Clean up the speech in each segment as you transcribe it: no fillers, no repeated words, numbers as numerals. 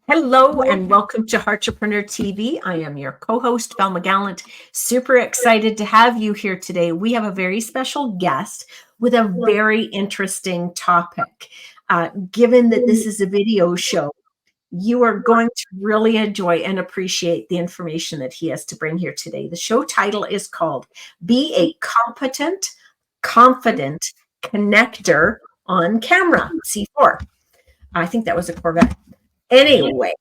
Hello and welcome to Heartrepreneur TV. I am your co-host, Velma Gallant. Super excited to have you here today. We have a very special guest with a very interesting topic. Given that this is a video show, you are going to really enjoy and appreciate the information that he has to bring here today. The show title is called Be a Competent, Confident Connector on Camera, C4. I think that was a Corvette. Anyways,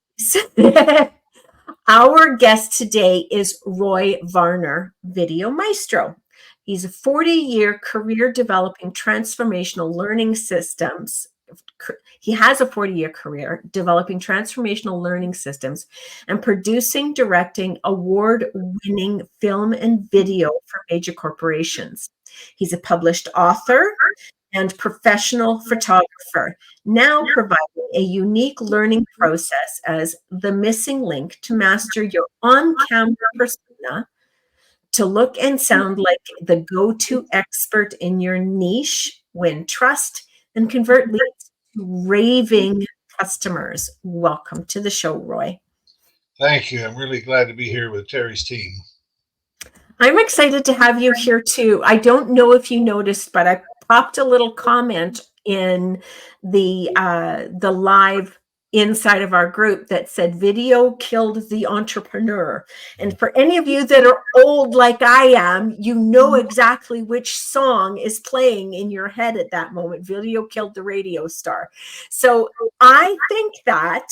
our guest today is Roy Varner, Video Maestro. He's a 40-year career developing transformational learning systems. He has a 40-year career developing transformational learning systems and producing, directing award-winning film and video for major corporations. He's a published author and professional photographer, now providing a unique learning process as the missing link to master your on-camera persona, to look and sound like the go-to expert in your niche, win trust, and convert leads to raving customers. Welcome to the show, Roy. Thank you. I'm really glad to be here with Terry's team. I'm excited to have you here too. I don't know if you noticed, but I popped a little comment in the live inside of our group that said video killed the entrepreneur. And for any of you that are old like I am, you know exactly which song is playing in your head at that moment. Video killed the radio star. So I think that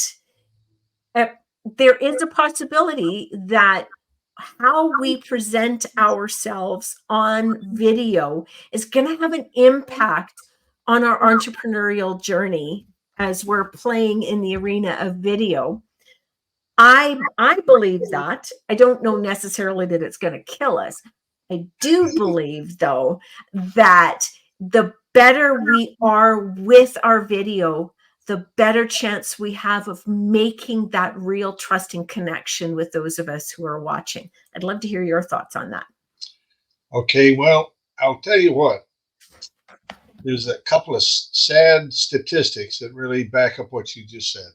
there is a possibility that how we present ourselves on video is going to have an impact on our entrepreneurial journey as we're playing in the arena of video. I believe that. I don't know necessarily that it's going to kill us. I do believe, though, that the better we are with our video, the better chance we have of making that real trusting connection with those of us who are watching. I'd love to hear your thoughts on that. Okay, well, I'll tell you what. There's a couple of sad statistics that really back up what you just said.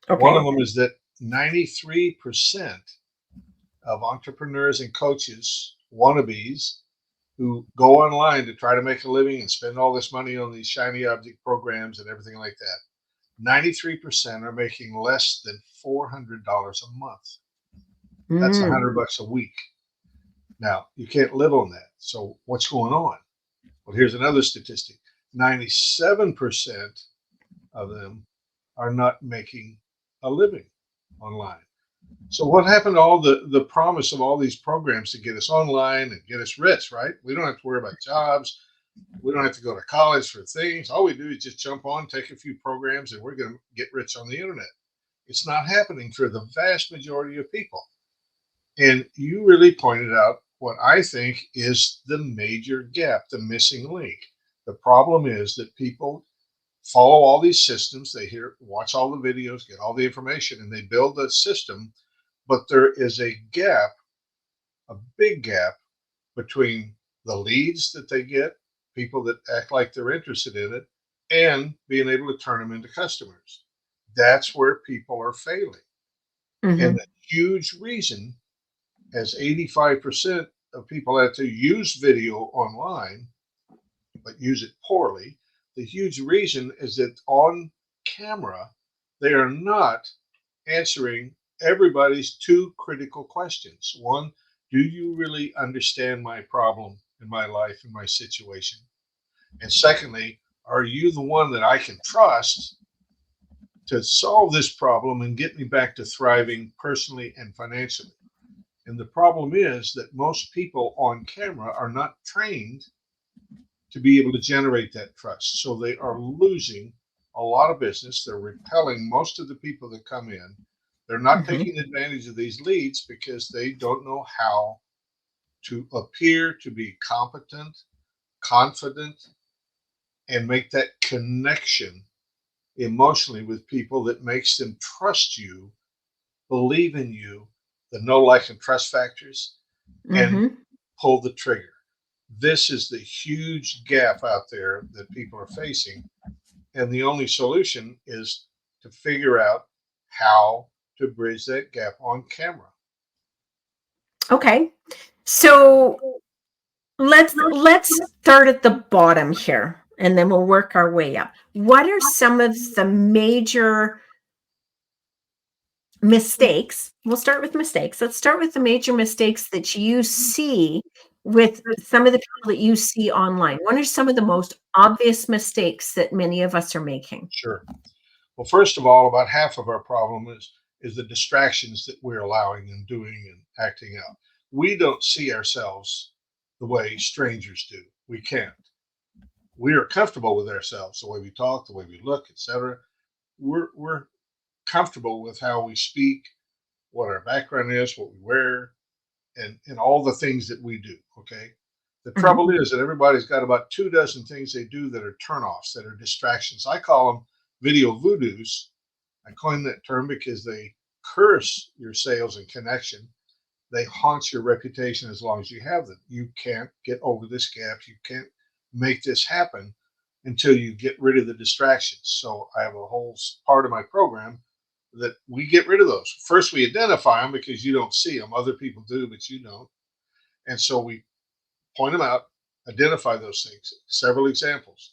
Okay. One of them is that 93% of entrepreneurs and coaches, wannabes, who go online to try to make a living and spend all this money on these shiny object programs and everything like that, 93% are making less than $400 a month. That's $100 a week. Now, you can't live on that. So what's going on? Well, here's another statistic. 97% of them are not making a living online. So what happened to all the promise of all these programs to get us online and get us rich, right? We don't have to worry about jobs. We don't have to go to college for things. All we do is just jump on, take a few programs, and we're going to get rich on the internet. It's not happening for the vast majority of people. And you really pointed out what I think is the major gap, the missing link. The problem is that people follow all these systems. They watch all the videos, get all the information, and they build a system. But there is a gap, a big gap between the leads that they get, people that act like they're interested in it, and being able to turn them into customers. That's where people are failing. And the huge reason, as 85% of people have to use video online, but use it poorly, the huge reason is that on camera, they are not answering everybody's two critical questions. One, do you really understand my problem in my life and my situation? And secondly, are you the one that I can trust to solve this problem and get me back to thriving personally and financially? And the problem is that most people on camera are not trained to be able to generate that trust. So they are losing a lot of business. They're repelling most of the people that come in. They're not taking advantage of these leads because they don't know how to appear to be competent, confident, and make that connection emotionally with people that makes them trust you, believe in you, the know, like, and trust factors, and pull the trigger. This is the huge gap out there that people are facing. And the only solution is to figure out how to bridge that gap on camera. Okay. So let's start at the bottom here, and then we'll work our way up. What are some of the major mistakes? We'll start with mistakes. Let's start with the major mistakes that you see with some of the people that you see online. What are some of the most obvious mistakes that many of us are making? Sure. Well, first of all, about half of our problem is the distractions that we're allowing and doing and acting out. We don't see ourselves the way strangers do. We can't. We are comfortable with ourselves, the way we talk, the way we look, etc. We're comfortable with how we speak, what our background is, what we wear, and all the things that we do. Okay. The Mhm. trouble is that everybody's got about 2 dozen things they do that are turnoffs, that are distractions. I call them video voodoos. I coined that term because they curse your sales and connection. They haunt your reputation as long as you have them. You can't get over this gap. You can't make this happen until you get rid of the distractions. So I have a whole part of my program that we get rid of those. First, we identify them because you don't see them. Other people do, but you don't. And so we point them out, identify those things. Several examples.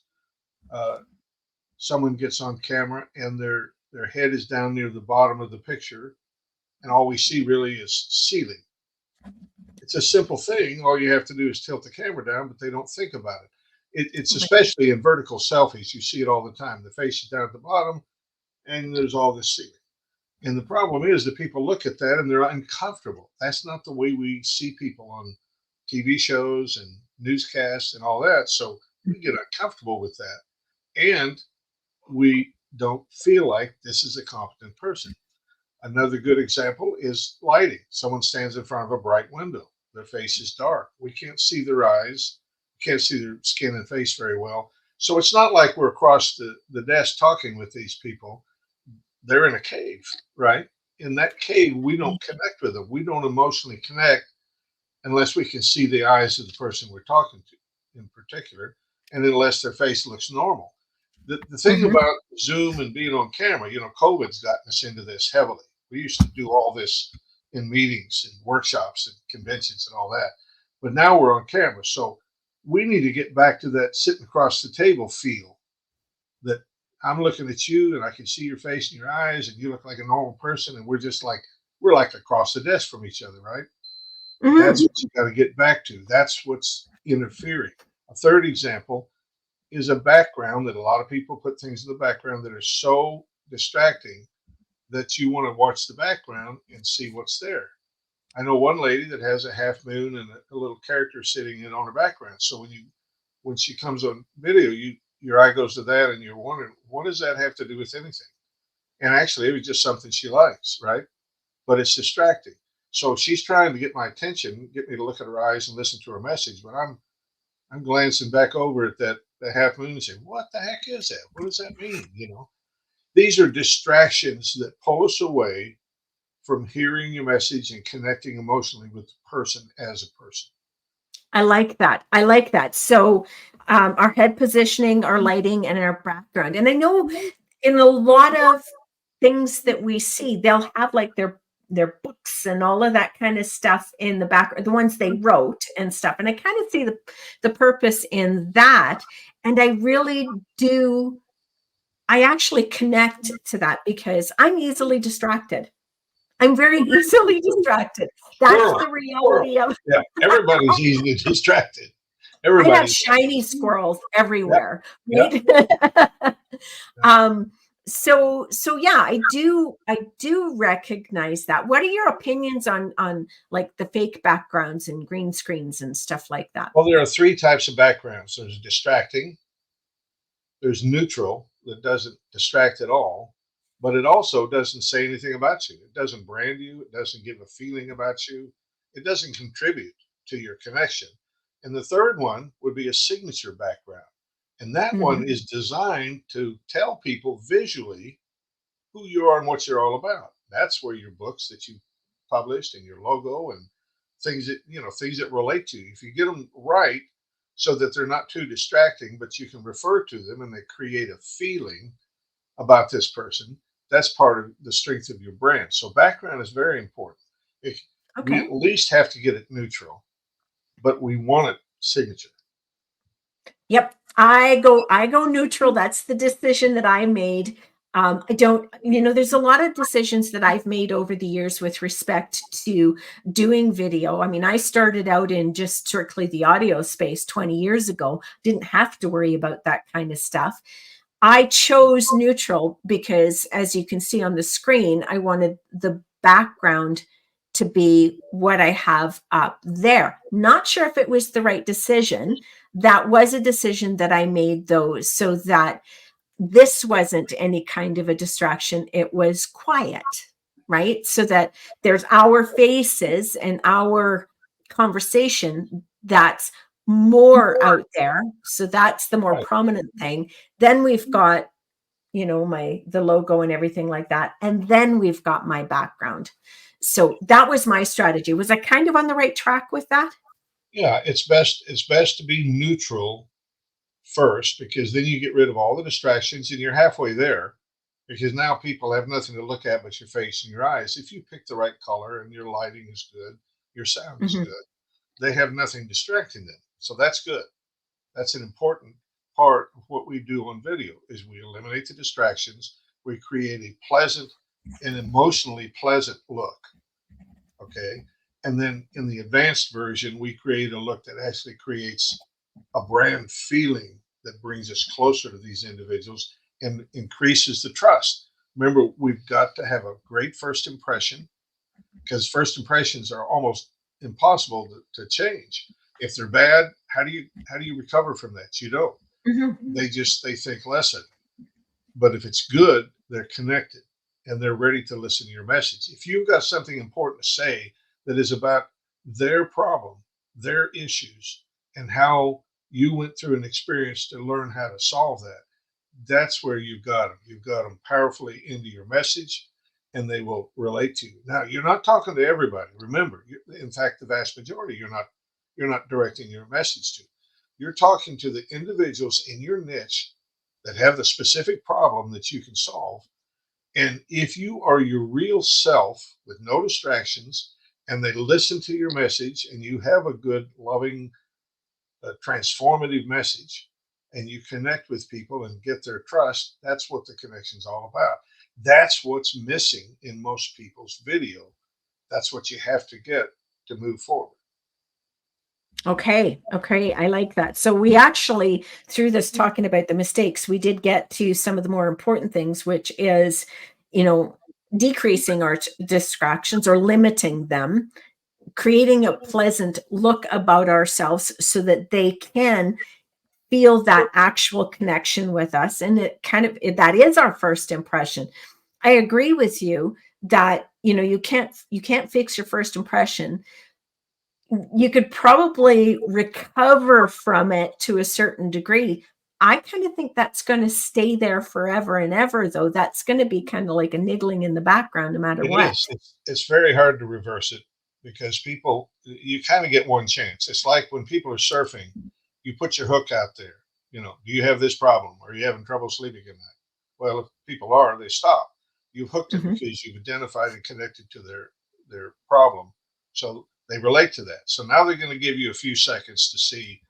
Uh, Someone gets on camera and their head is down near the bottom of the picture, and all we see really is ceiling. It's a simple thing. All you have to do is tilt the camera down, but they don't think about it. It's especially in vertical selfies. You see it all the time. The face is down at the bottom, and there's all this ceiling. And the problem is that people look at that and they're uncomfortable. That's not the way we see people on TV shows and newscasts and all that. So we get uncomfortable with that. And we don't feel like this is a competent person. Another good example is lighting. Someone stands in front of a bright window. Their face is dark. We can't see their eyes, can't see their skin and face very well. So it's not like we're across the desk talking with these people. They're in a cave, right? In that cave, we don't connect with them. We don't emotionally connect unless we can see the eyes of the person we're talking to in particular, and unless their face looks normal. The thing Mhm. about Zoom and being on camera, COVID's gotten us into this heavily. We used to do all this in meetings and workshops and conventions and all that, but now we're on camera. So we need to get back to that sitting across the table feel, that I'm looking at you and I can see your face and your eyes, and you look like a normal person, and we're like across the desk from each other, right? That's Mhm. what you got to get back to. That's what's interfering. A third example is a background that a lot of people put things in the background that are so distracting that you want to watch the background and see what's there. I know one lady that has a half moon and a little character sitting in on her background. So when she comes on video, your eye goes to that and you're wondering, what does that have to do with anything? And actually it was just something she likes, right? But it's distracting. So she's trying to get my attention, get me to look at her eyes and listen to her message, but I'm glancing back over at the half moon and saying, "What the heck is that? What does that mean?" These are distractions that pull us away from hearing your message and connecting emotionally with the person as a person. I like that. I like that. So, our head positioning, our lighting, and our background. And I know in a lot of things that we see, they'll have like their books and all of that kind of stuff in the background, the ones they wrote and stuff. And I kind of see the purpose in that. And I really do. I actually connect to that because I'm easily distracted. I'm very easily distracted. That's Squirrel. the reality of Yeah, everybody's easily distracted. I have Everybody. shiny squirrels Yeah, everywhere, yeah, right? yeah. Um, so yeah, I do recognize that. What are your opinions on like the fake backgrounds and green screens and stuff like that? Well, there are three types of backgrounds. There's distracting, there's neutral that doesn't distract at all, but it also doesn't say anything about you. It doesn't brand you. It doesn't give a feeling about you. It doesn't contribute to your connection. And the third one would be a signature background. And that Mhm. one is designed to tell people visually who you are and what you're all about. That's where your books that you published and your logo and things that relate to you. If you get them right so that they're not too distracting, but you can refer to them and they create a feeling about this person, that's part of the strength of your brand. So background is very important. If we Okay. at least have to get it neutral, but we want it signature. Yep. I go neutral. That's the decision that I made. I don't, there's a lot of decisions that I've made over the years with respect to doing video. I mean, I started out in just strictly the audio space 20 years ago, didn't have to worry about that kind of stuff. I chose neutral because, as you can see on the screen, I wanted the background to be what I have up there. Not sure if it was the right decision. That was a decision that I made, though, so that this wasn't any kind of a distraction. It was quiet, right? So that there's our faces and our conversation that's more out there. So that's the more Right. prominent thing. Then we've got, the logo and everything like that. And then we've got my background. So that was my strategy. Was I kind of on the right track with that? Yeah, it's best to be neutral first, because then you get rid of all the distractions and you're halfway there, because now people have nothing to look at but your face and your eyes. If you pick the right color and your lighting is good, your sound is Mhm. good, they have nothing distracting them. So that's good. That's an important part of what we do on video is we eliminate the distractions. We create a pleasant and emotionally pleasant look. Okay. And then in the advanced version, we create a look that actually creates a brand feeling that brings us closer to these individuals and increases the trust. Remember, we've got to have a great first impression, because first impressions are almost impossible to change. If they're bad, how do you recover from that? You don't. Mhm. They think less of it. But if it's good, they're connected and they're ready to listen to your message. If you've got something important to say that is about their problem, their issues, and how you went through an experience to learn how to solve that, that's where you've got them. You've got them powerfully into your message, and they will relate to you. Now, you're not talking to everybody. Remember, in fact, the vast majority you're not directing your message to. You're talking to the individuals in your niche that have the specific problem that you can solve. And if you are your real self with no distractions, and they listen to your message, and you have a good, loving, transformative message, and you connect with people and get their trust, that's what the connection's all about. That's what's missing in most people's video. That's what you have to get to move forward. Okay. Okay. I like that. So we actually, through this talking about the mistakes, we did get to some of the more important things, which is, you know, decreasing our distractions or limiting them, creating a pleasant look about ourselves so that they can feel that actual connection with us. And that is our first impression. I agree with you that, you can't fix your first impression. You could probably recover from it to a certain degree. I kind of think that's going to stay there forever and ever, though. That's going to be kind of like a niggling in the background, no matter It what. is. It's very hard to reverse it, because people, you kind of get one chance. It's like when people are surfing, you put your hook out there. Do you have this problem? Are you having trouble sleeping at night? Well, if people are, they stop. You've hooked them Mhm. because you've identified and connected to their problem. So they relate to that. So now they're going to give you a few seconds to see,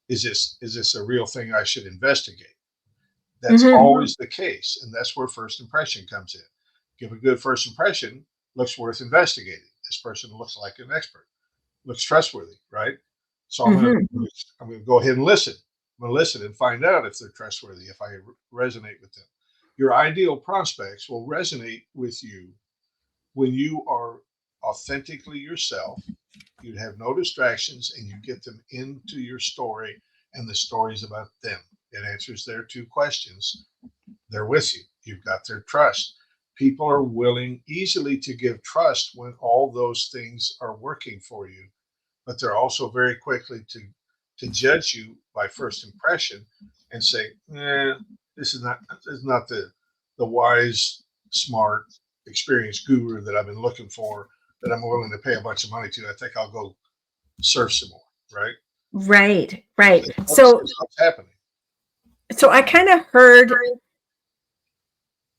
is this a real thing I should investigate? That's Mhm. always the case, and that's where first impression comes in. Give a good first impression, looks worth investigating. This person looks like an expert, looks trustworthy, right? So I'm gonna Mhm. I'm gonna go ahead and listen. I'm gonna listen and find out if they're trustworthy, if I resonate with them. Your ideal prospects will resonate with you when you are authentically yourself. You have no distractions, and you get them into your story, and the story is about them. It answers their two questions. They're with you. You've got their trust. People are willing easily to give trust when all those things are working for you, but they're also very quickly to judge you by first impression and say, this is not the wise, smart, experienced guru that I've been looking for, that I'm willing to pay a bunch of money to. I think I'll go surf some more, right? Right, right. It's So what's happening. so I kind of heard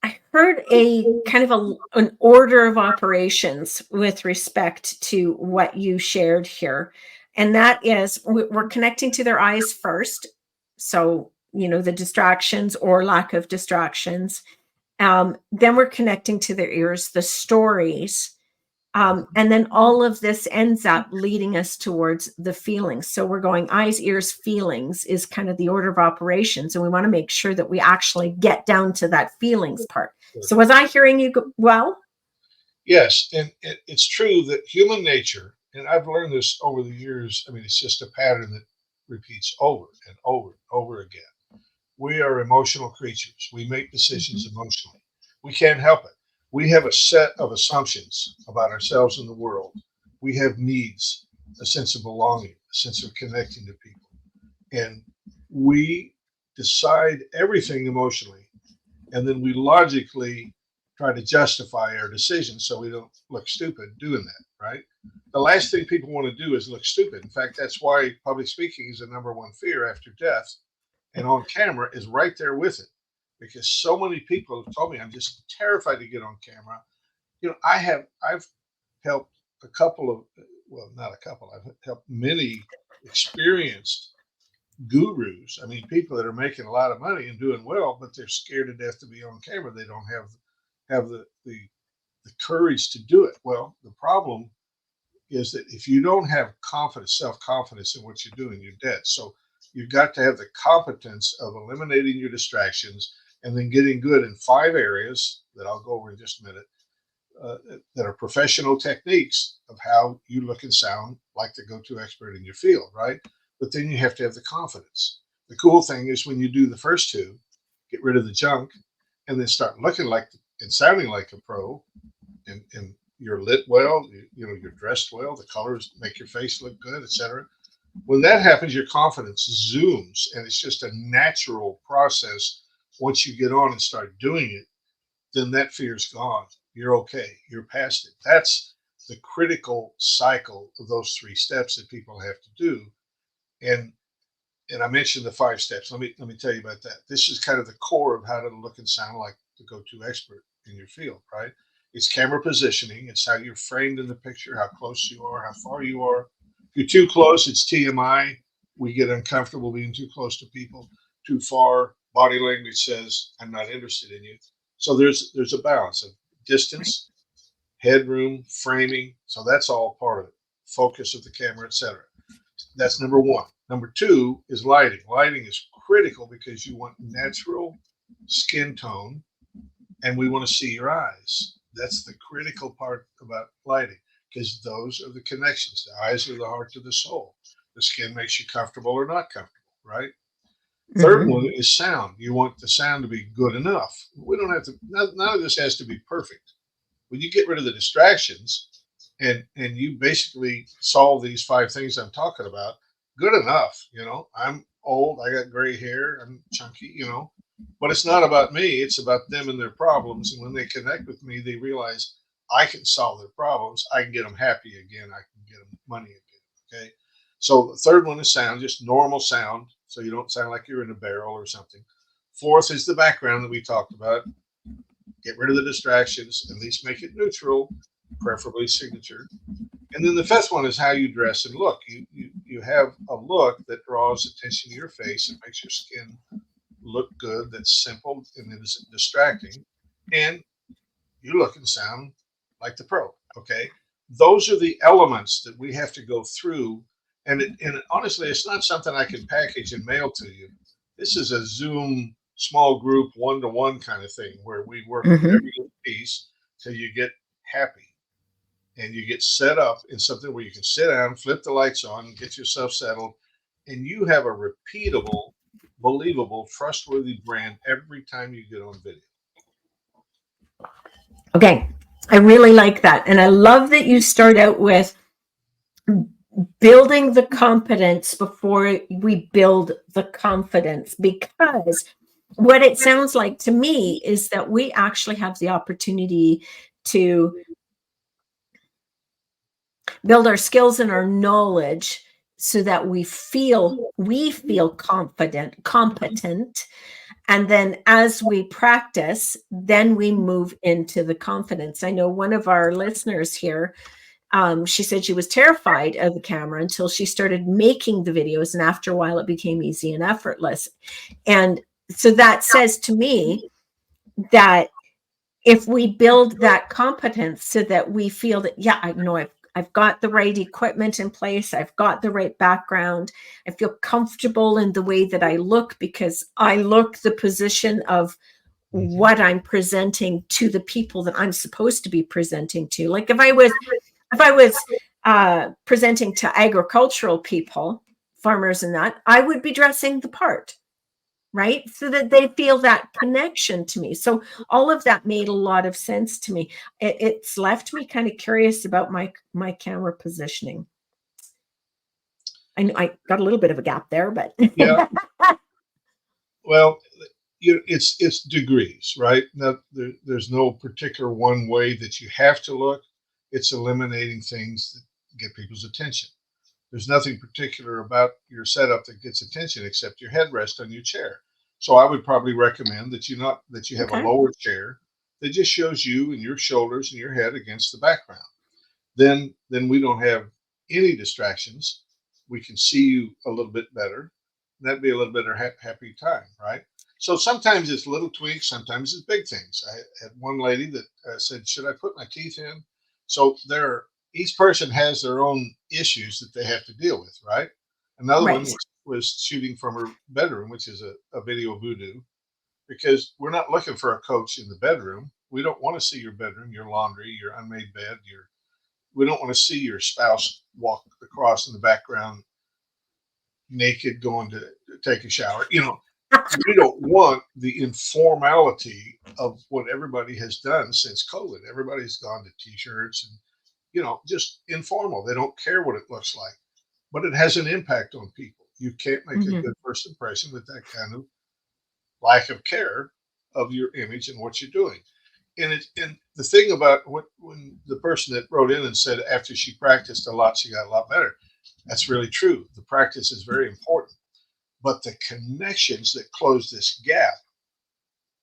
I heard a kind of an order of operations with respect to what you shared here. And that is we're connecting to their eyes first. So, the distractions or lack of distractions. Then we're connecting to their ears, the stories. And then all of this ends up leading us towards the feelings. So we're going eyes, ears, feelings is kind of the order of operations. And we want to make sure that we actually get down to that feelings part. So was I hearing you well? Yes, and it's true that human nature, and I've learned this over the years. I mean, it's just a pattern that repeats over and over and over again. We are emotional creatures. We make decisions Mhm. emotionally. We can't help it. We have a set of assumptions about ourselves and the world. We have needs, a sense of belonging, a sense of connecting to people. And we decide everything emotionally. And then we logically try to justify our decisions so we don't look stupid doing that, right? The last thing people want to do is look stupid. In fact, that's why public speaking is the number one fear after death, and on camera is right there with it, because so many people have told me I'm just terrified to get on camera. I've helped a couple of, well, not a couple, I've helped many experienced gurus. I mean, people that are making a lot of money and doing well, but they're scared to death to be on camera. They don't have the courage to do it. Well, the problem is that if you don't have confidence, self-confidence in what you're doing, you're dead. So you've got to have the competence of eliminating your distractions and then getting good in 5 areas that I'll go over in just a minute, uh, that are professional techniques of how you look and sound like the go-to expert in your field, right? But then you have to have the confidence. The cool thing is when you do the first two, get rid of the junk, and then start looking like and sounding like a pro, and you're lit well, you're dressed well, the colors make your face look good, etc. When that happens, your confidence zooms, and it's just a natural process. Once you get on and start doing it, then that fear's gone. You're okay. You're past it. That's the critical cycle of those 3 steps that people have to do. And I mentioned the 5 steps. Let me tell you about that. This is kind of the core of how to look and sound like the go-to expert in your field, right? It's camera positioning. It's how you're framed in the picture, how close you are, how far you are. If you're too close, it's TMI. We get uncomfortable being too close to people. Too far, body language says, I'm not interested in you. So there's a balance of Right. distance, headroom, framing. So that's all part of it. Focus of the camera, etc. That's number one. Number two is lighting. Lighting is critical because you want natural skin tone, and we want to see your eyes. That's the critical part about lighting, because those are the connections. The eyes are the heart to the soul. The skin makes you comfortable or not comfortable, right? Third Hmm. one is sound. You want the sound to be good enough. We don't have to, none of this has to be perfect. When you get rid of the distractions and you basically solve these 5 things I'm talking about, good enough. I'm old, I got gray hair, I'm chunky, but it's not about me, it's about them and their problems. And when they connect with me, they realize I can solve their problems, I can get them happy again, I can get them money again. Okay. So the third one is sound, just normal sound, so you don't sound like you're in a barrel or something. Fourth is the background that we talked about. Get rid of the distractions, at least make it neutral, preferably signature. And then the fifth one is how you dress and look. You have a look that draws attention to your face and makes your skin look good. That's simple and it isn't distracting. And you look and sound like the pro. Okay. Those are the elements that we have to go through. And honestly, it's not something I can package and mail to you. This is a Zoom small group 1-to-1 kind of thing where we work through Hmm. every little piece till you get happy and you get set up in something where you can sit down, flip the lights on, get yourself settled, and you have a repeatable, believable, trustworthy brand every time you get on video. Okay. I really like that. And I love that you start out with building the competence before we build the confidence, because what it sounds like to me is that we actually have the opportunity to build our skills and our knowledge so that we feel confident, competent, And then as we practice, then we move into the confidence. I know one of our listeners here, she said she was terrified of the camera until she started making the videos. And after a while, it became easy and effortless. And so that says to me that if we build that competence so that we feel that, yeah, I know I've got the right equipment in place, I've got the right background, I feel comfortable in the way that I look because I look the position of what I'm presenting to the people that I'm supposed to be presenting to. Like if I was presenting to agricultural people, farmers and that, I would be dressing the part, right? So that they feel that connection to me. So all of that made a lot of sense to me. It's left me kind of curious about my camera positioning. I know I got a little bit of a gap there, but Yeah. Well, it's degrees, right? Now, there's no particular one way that you have to look. It's eliminating things that get people's attention. There's nothing particular about your setup that gets attention except your headrest on your chair. So I would probably recommend that you have a okay. lower chair that just shows you and your shoulders and your head against the background. Then we don't have any distractions. We can see you a little bit better. That'd be a little bit of happy time, right? So sometimes it's little tweaks, sometimes it's big things. I had one lady that said, "Should I put my teeth in?" So each person has their own issues that they have to deal with, right? Another one Right. was shooting from her bedroom, which is a video voodoo, because we're not looking for a coach in the bedroom. We don't want to see your bedroom, your laundry, your unmade bed, your we don't want to see your spouse walk across in the background naked going to take a shower. We don't want the informality of what everybody has done since COVID. Everybody's gone to t-shirts and just informal. They don't care what it looks like, but it has an impact on people. You can't make a Mhm. good first impression with that kind of lack of care of your image and what you're doing. And the thing about when the person that wrote in and said after she practiced a lot, she got a lot better. That's really true. The practice is very important, but the connections that close this gap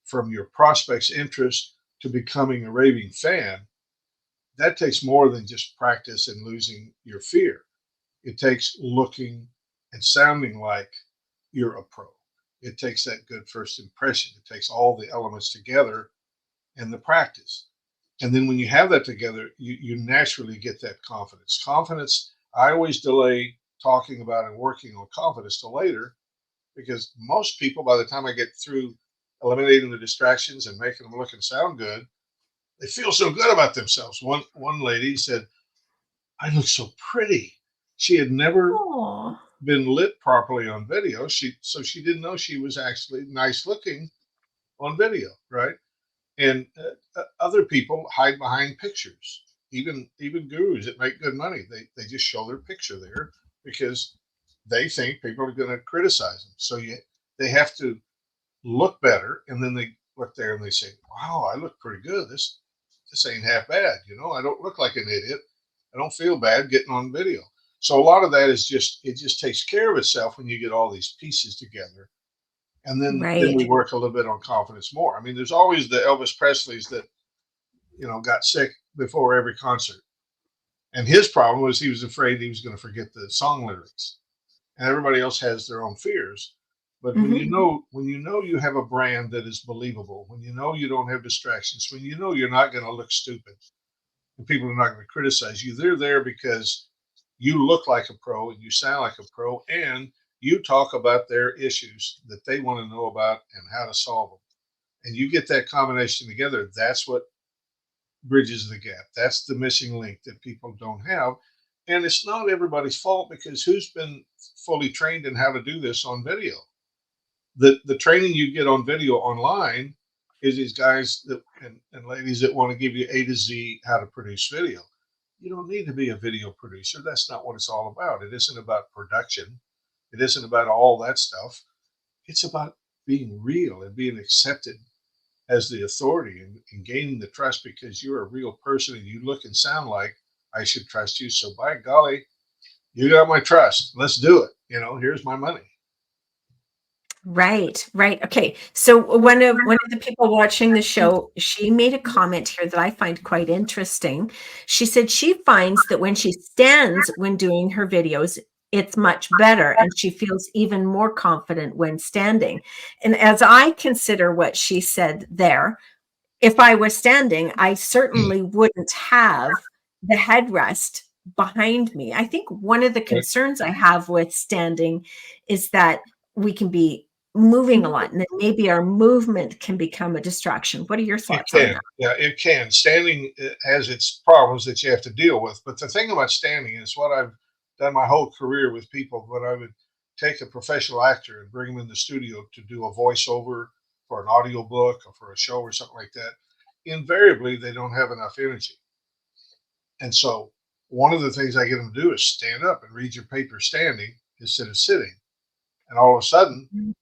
from your prospect's interest to becoming a raving fan, that takes more than just practice and losing your fear. It takes looking and sounding like you're a pro. It takes that good first impression. It takes all the elements together in the practice. And then when you have that together, you naturally get that confidence. Confidence, I always delay talking about and working on confidence till later because most people, by the time I get through eliminating the distractions and making them look and sound good, they feel so good about themselves. One lady said, "I look so pretty." She had never Oh, been lit properly on video. She didn't know she was actually nice looking on video, right? And other people hide behind pictures. Even gurus that make good money, they just show their picture there because they think people are going to criticize them. So they have to look better, and then they look there and they say, "Wow, I look pretty good. This ain't half bad. I don't look like an idiot. I don't feel bad getting on video." So a lot of that is it just takes care of itself when you get all these pieces together, and then right. we work a little bit on confidence more. I mean, there's always the Elvis Presleys that got sick before every concert, and his problem was he was afraid he was going to forget the song lyrics, and everybody else has their own fears. But when Mhm. you know you have a brand that is believable, when you know you don't have distractions, when you know you're not going to look stupid, and people are not going to criticize you, they're there because you look like a pro and you sound like a pro, and you talk about their issues that they want to know about and how to solve them. And you get that combination together, that's what bridges the gap. That's the missing link that people don't have. And it's not everybody's fault because who's been fully trained in how to do this on video? The training you get on video online is these guys and ladies that want to give you A to Z how to produce video. You don't need to be a video producer. That's not what it's all about. It isn't about production. It isn't about all that stuff. It's about being real and being accepted as the authority and gaining the trust because you're a real person and you look and sound like I should trust you. So by golly, you got my trust. Let's do it. Here's my money. Right, right. Okay. So one of the people watching the show, she made a comment here that I find quite interesting. She said she finds that when she stands when doing her videos, it's much better and she feels even more confident when standing. And as I consider what she said there, if I was standing, I certainly wouldn't have the headrest behind me. I think one of the Right. concerns I have with standing is that we can be moving a lot and that maybe our movement can become a distraction. What are your It thoughts on can. that? Yeah, it can. Standing has its problems that you have to deal with. But the thing about standing is what I've done my whole career with people when I would take a professional actor and bring them in the studio to do a voiceover for an audio book or for a show or something like that. Invariably, they don't have enough energy. And so one of the things I get them to do is stand up and read your paper standing instead of sitting. And all of a sudden,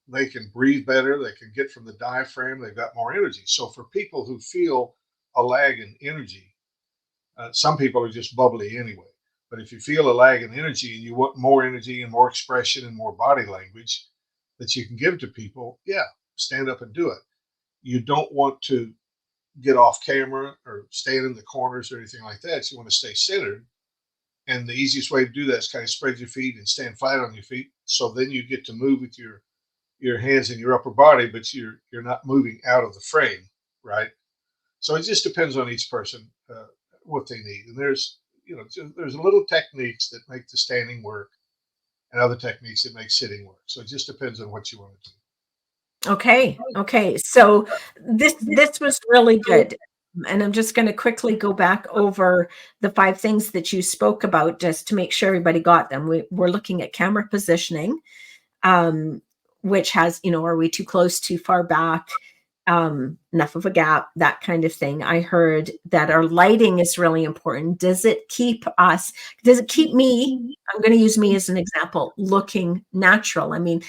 they can breathe better. They can get from the diaphragm. They've got more energy. So for people who feel a lag in energy, some people are just bubbly anyway. But if you feel a lag in energy and you want more energy and more expression and more body language that you can give to people, yeah, stand up and do it. You don't want to get off camera or stand in the corners or anything like that. You want to stay centered. And the easiest way to do that is kind of spread your feet and stand flat on your feet. So then you get to move with your hands in your upper body, but you're not moving out of the frame, right? So it just depends on each person what they need. And there's little techniques that make the standing work, and other techniques that make sitting work. So it just depends on what you want to do. Okay. Okay. So this was really good. And I'm just going to quickly go back over the five things that you spoke about just to make sure everybody got them. We're looking at camera positioning, um, which has, are we too close, too far back, enough of a gap, that kind of thing. I heard that our lighting is really important. Does it keep me, I'm going to use me as an example, looking natural? I mean,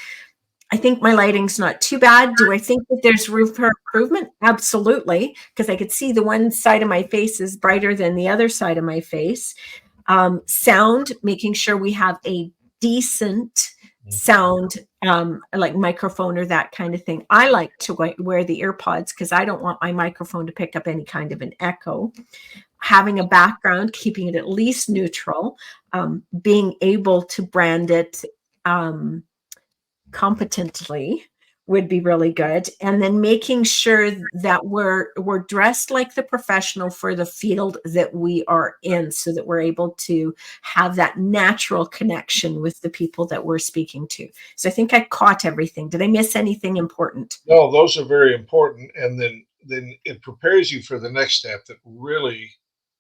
I think my lighting's not too bad. Do I think that there's room for improvement? Absolutely, because I could see the one side of my face is brighter than the other side of my face. Sound, making sure we have a decent sound, like microphone or that kind of thing. I like to wear the ear pods because I don't want my microphone to pick up any kind of an echo. Having a background, keeping it at least neutral, being able to brand it competently would be really good, and then making sure that we're dressed like the professional for the field that we are in, so that we're able to have that natural connection with the people that we're speaking to. So I think I caught everything. Did I miss anything important? No, those are very important, and then it prepares you for the next step that really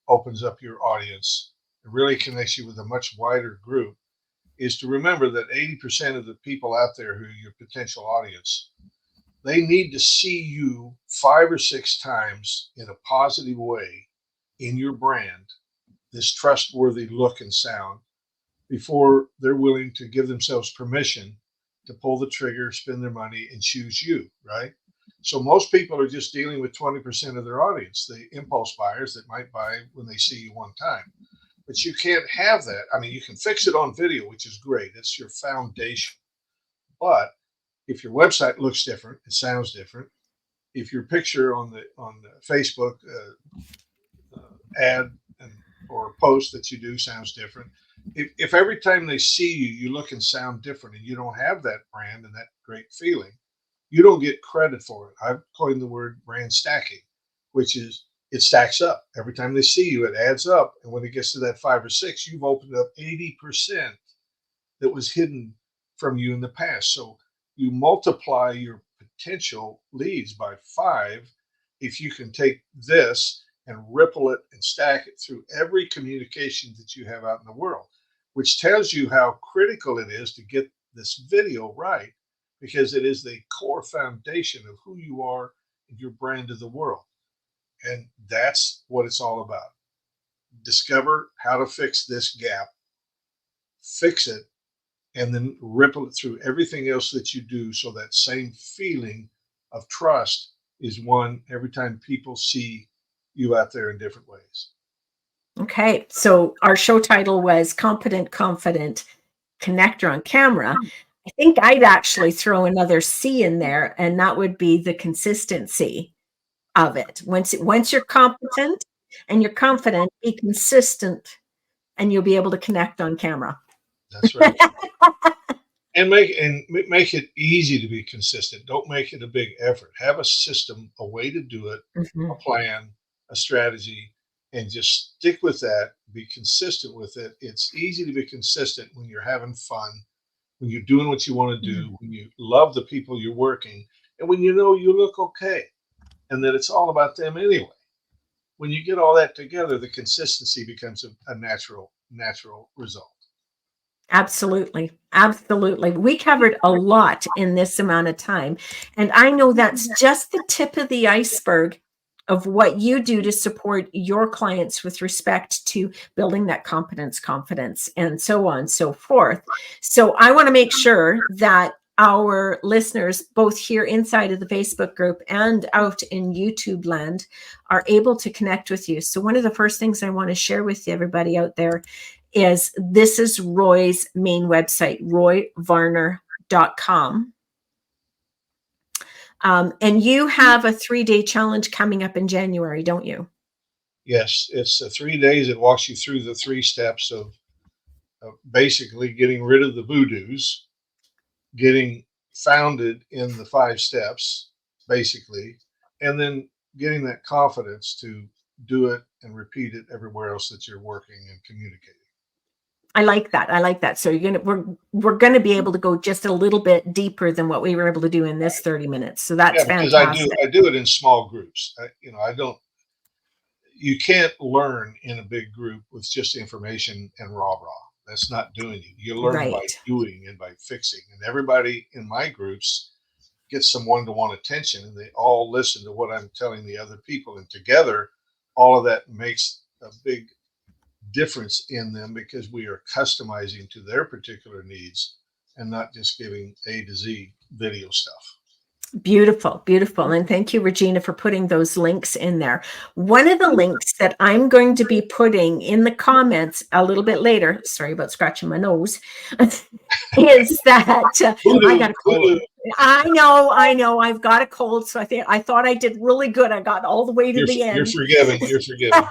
opens up your audience. It really connects you with a much wider group. Is to remember that 80% of the people out there who are your potential audience, they need to see you 5 or 6 times in a positive way in your brand, this trustworthy look and sound, before they're willing to give themselves permission to pull the trigger, spend their money, and choose you, right? So most people are just dealing with 20% of their audience, the impulse buyers that might buy when they see you one time. But you can't have that. I mean, you can fix it on video, which is great. It's your foundation. But if your website looks different, it sounds different. If your picture on the Facebook ad and, or post that you do sounds different, if every time they see you, you look and sound different, and you don't have that brand and that great feeling, you don't get credit for it. I've coined the word brand stacking, which is it stacks up. Every time they see you, it adds up. And when it gets to that 5 or 6, you've opened up 80% that was hidden from you in the past. So you multiply your potential leads by 5 if you can take this and ripple it and stack it through every communication that you have out in the world, which tells you how critical it is to get this video right, because it is the core foundation of who you are and your brand to the world. And that's what it's all about. Discover how to fix this gap, fix it, and then ripple it through everything else that you do. So that same feeling of trust is won every time people see you out there in different ways. Okay, so our show title was Competent, Confident Connector on Camera. I think I'd actually throw another C in there, and that would be the consistency of it. Once you're competent and you're confident, be consistent, and you'll be able to connect on camera. That's right. And make it easy to be consistent. Don't make it a big effort. Have a system, a way to do it, a Mhm. plan, a strategy, and just stick with that. Be consistent with it. It's easy to be consistent when you're having fun, when you're doing what you want to Mhm. do, when you love the people you're working, and when you know you look okay, and that it's all about them anyway. When you get all that together, the consistency becomes a natural result. Absolutely. Absolutely. We covered a lot in this amount of time. And I know that's just the tip of the iceberg of what you do to support your clients with respect to building that competence, confidence, and so on and so forth. So I want to make sure that our listeners, both here inside of the Facebook group and out in YouTube land, are able to connect with you. So one of the first things I want to share with everybody out there is this is Roy's main website, royvarner.com. And you have a 3-day challenge coming up in January, don't you? Yes, it's 3 days. It walks you through the 3 steps of basically getting rid of the voodoos, getting founded in the 5 steps, basically, and then getting that confidence to do it and repeat it everywhere else that you're working and communicating. I like that. I like that. So we're gonna be able to go just a little bit deeper than what we were able to do in this 30 minutes. So Yeah, that's because I do fantastic. I do it in small groups. I don't. You can't learn in a big group with just information and rah rah. That's not doing it. You learn by Right. doing and by fixing. And everybody in my groups gets some one-to-one attention, and they all listen to what I'm telling the other people, and together all of that makes a big difference in them because we are customizing to their particular needs and not just giving A to Z video stuff. Beautiful, beautiful. And thank you, Regina, for putting those links in there. One of the links that I'm going to be putting in the comments a little bit later, sorry about scratching my nose, is that I Voodoo, got a cold. voodoo. I know, I've got a cold. So I thought I did really good. I got all the way to the You're end. forgiven. You're forgiven.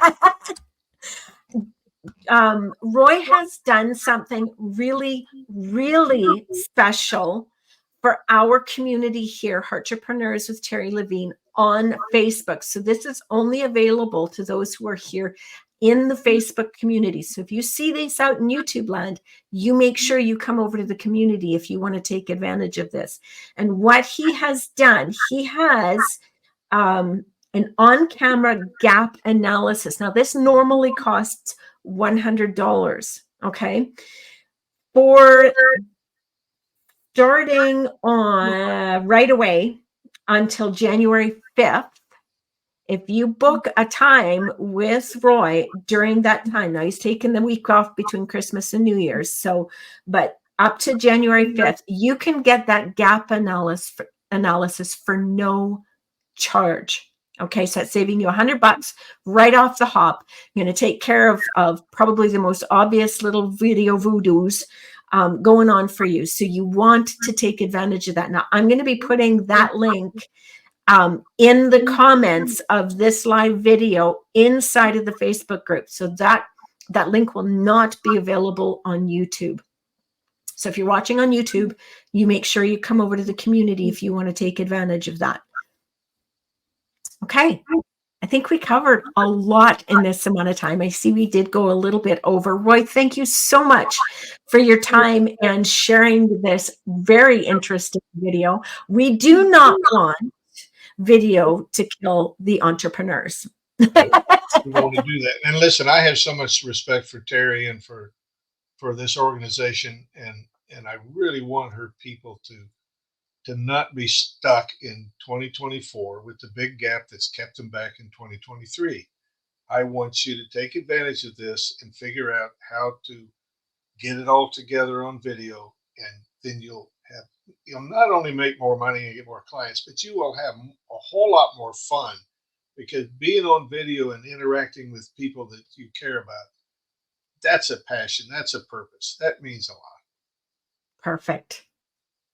Roy has done something really, really special for our community here, Entrepreneurs with Terry Levine, on Facebook. So this is only available to those who are here in the Facebook community. So if you see this out in YouTube land, you make sure you come over to the community if you want to take advantage of this. And what he has done, he has an on-camera gap analysis. Now, this normally costs $100. Okay. For starting on right away until January 5th, if you book a time with Roy during that time, now he's taken the week off between Christmas and New Year's. So, but up to January 5th, you can get that gap analysis for no charge. Okay, so that's saving you $100 right off the hop. You're going to take care of probably the most obvious little video voodoos going on for you. So you want to take advantage of that. Now, I'm going to be putting that link in the comments of this live video inside of the Facebook group. So that link will not be available on YouTube. So if you're watching on YouTube, you make sure you come over to the community if you want to take advantage of that. Okay. I think we covered a lot in this amount of time. I see we did go a little bit over. Roy, thank you so much for your time and sharing this very interesting video. We do not want video to kill the entrepreneurs. No, we want to do that. And listen, I have so much respect for Terry and for this organization, and I really want her people to not be stuck in 2024 with the big gap that's kept them back in 2023. I want you to take advantage of this and figure out how to get it all together on video, and then you'll not only make more money and get more clients, but you will have a whole lot more fun because being on video and interacting with people that you care about, that's a passion, that's a purpose, that means a lot. Perfect.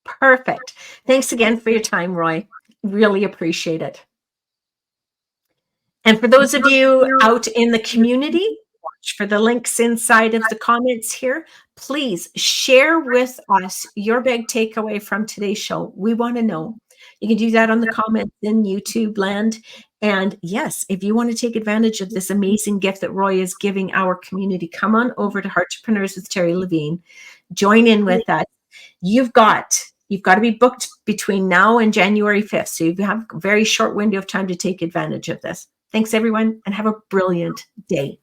Perfect. Thanks again for your time, Roy. Really appreciate it. And for those of you out in the community, watch for the links inside of the comments here. Please share with us your big takeaway from today's show. We want to know. You can do that on the comments in YouTube land. And yes, if you want to take advantage of this amazing gift that Roy is giving our community, come on over to Heartrepreneurs with Terry Levine. Join in with us. You've got to be booked between now and January 5th. So you have a very short window of time to take advantage of this. Thanks, everyone, and have a brilliant day.